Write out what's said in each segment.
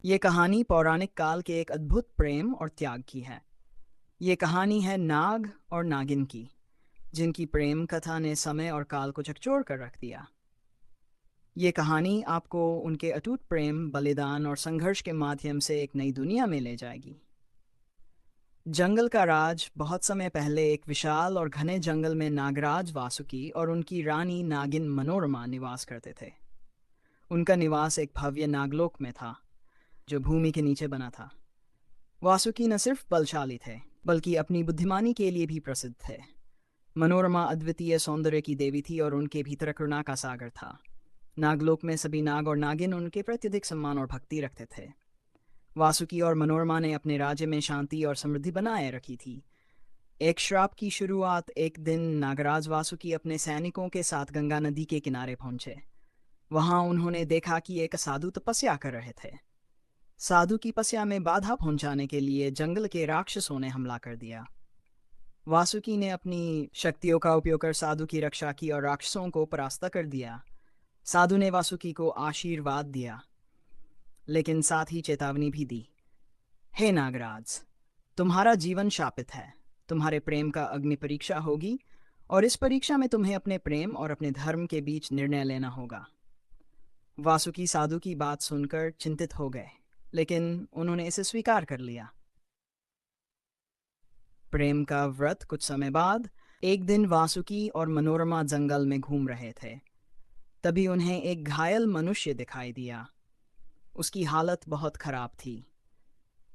ये कहानी पौराणिक काल के एक अद्भुत प्रेम और त्याग की है। ये कहानी है नाग और नागिन की, जिनकी प्रेम कथा ने समय और काल को झकझोर कर रख दिया। ये कहानी आपको उनके अटूट प्रेम, बलिदान और संघर्ष के माध्यम से एक नई दुनिया में ले जाएगी। जंगल का राज। बहुत समय पहले एक विशाल और घने जंगल में नागराज वासुकी और उनकी रानी नागिन मनोरमा निवास करते थे। उनका निवास एक भव्य नागलोक में था, जो भूमि के नीचे बना था। वासुकी न सिर्फ बलशाली थे, बल्कि अपनी बुद्धिमानी के लिए भी प्रसिद्ध थे। मनोरमा अद्वितीय सौंदर्य की देवी थी और उनके भीतर करुणा का सागर था। नागलोक में सभी नाग और नागिन उनके प्रति अधिक सम्मान और भक्ति रखते थे। वासुकी और मनोरमा ने अपने राज्य में शांति और समृद्धि बनाए रखी थी। एक श्राप की शुरुआत। एक दिन नागराज वासुकी अपने सैनिकों के साथ गंगा नदी के किनारे पहुंचे। वहां उन्होंने देखा कि एक साधु तपस्या कर रहे थे। साधु की तपस्या में बाधा पहुंचाने के लिए जंगल के राक्षसों ने हमला कर दिया। वासुकी ने अपनी शक्तियों का उपयोग कर साधु की रक्षा की और राक्षसों को परास्त कर दिया। साधु ने वासुकी को आशीर्वाद दिया, लेकिन साथ ही चेतावनी भी दी। हे नागराज, तुम्हारा जीवन शापित है। तुम्हारे प्रेम का अग्नि परीक्षा होगी, और इस परीक्षा में तुम्हें अपने प्रेम और अपने धर्म के बीच निर्णय लेना होगा। वासुकी साधु की बात सुनकर चिंतित हो गए, लेकिन उन्होंने इसे स्वीकार कर लिया। प्रेम का व्रत। कुछ समय बाद एक दिन वासुकी और मनोरमा जंगल में घूम रहे थे। तभी उन्हें एक घायल मनुष्य दिखाई दिया। उसकी हालत बहुत खराब थी।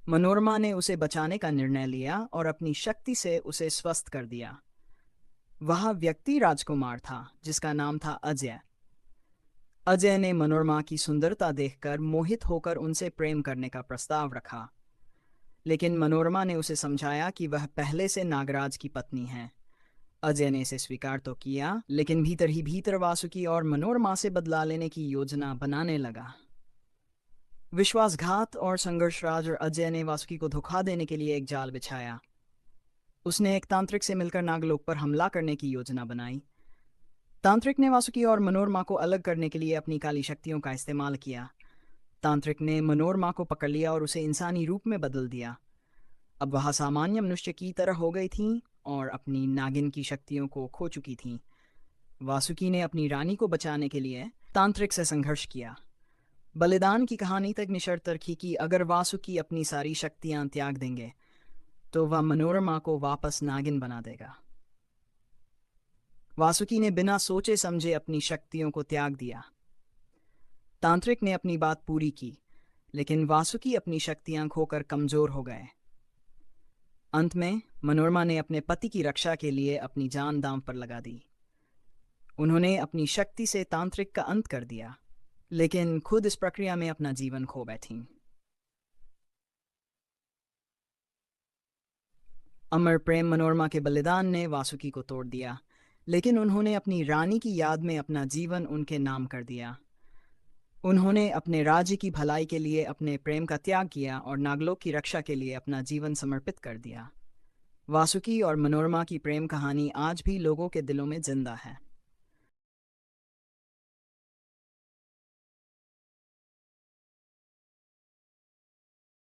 मनोरमा ने उसे बचाने का निर्णय लिया और अपनी शक्ति से उसे स्वस्थ कर दिया। वह व्यक्ति राजकुमार था, जिसका नाम था अजय। अजय ने मनोरमा की सुंदरता देखकर मोहित होकर उनसे प्रेम करने का प्रस्ताव रखा, लेकिन मनोरमा ने उसे समझाया कि वह पहले से नागराज की पत्नी है। अजय ने इसे स्वीकार तो किया, लेकिन भीतर ही भीतर वासुकी और मनोरमा से बदला लेने की योजना बनाने लगा। विश्वासघात और संघर्ष। राज और अजय ने वासुकी को धोखा देने के लिए एक जाल बिछाया। उसने एक तांत्रिक से मिलकर नागलोक पर हमला करने की योजना बनाई। तांत्रिक ने वासुकी और मनोरमा को अलग करने के लिए अपनी काली शक्तियों का इस्तेमाल किया। तांत्रिक ने मनोरमा को पकड़ लिया और उसे इंसानी रूप में बदल दिया। अब वह सामान्य मनुष्य की तरह हो गई थी और अपनी नागिन की शक्तियों को खो चुकी थी। वासुकी ने अपनी रानी को बचाने के लिए तांत्रिक से संघर्ष किया। बलिदान की कहानी तक निशर्त रखी कि अगर वासुकी अपनी सारी शक्तियां त्याग देंगे, तो वह मनोरमा को वापस नागिन बना देगा। वासुकी ने बिना सोचे समझे अपनी शक्तियों को त्याग दिया। तांत्रिक ने अपनी बात पूरी की, लेकिन वासुकी अपनी शक्तियां खोकर कमजोर हो गए। अंत में मनोरमा ने अपने पति की रक्षा के लिए अपनी जान दांव पर लगा दी। उन्होंने अपनी शक्ति से तांत्रिक का अंत कर दिया, लेकिन खुद इस प्रक्रिया में अपना जीवन खो बैठीं। अमर प्रेम। मनोरमा के बलिदान ने वासुकी को तोड़ दिया, लेकिन उन्होंने अपनी रानी की याद में अपना जीवन उनके नाम कर दिया। उन्होंने अपने राज्य की भलाई के लिए अपने प्रेम का त्याग किया और नागलोक की रक्षा के लिए अपना जीवन समर्पित कर दिया। वासुकी और मनोरमा की प्रेम कहानी आज भी लोगों के दिलों में जिंदा है।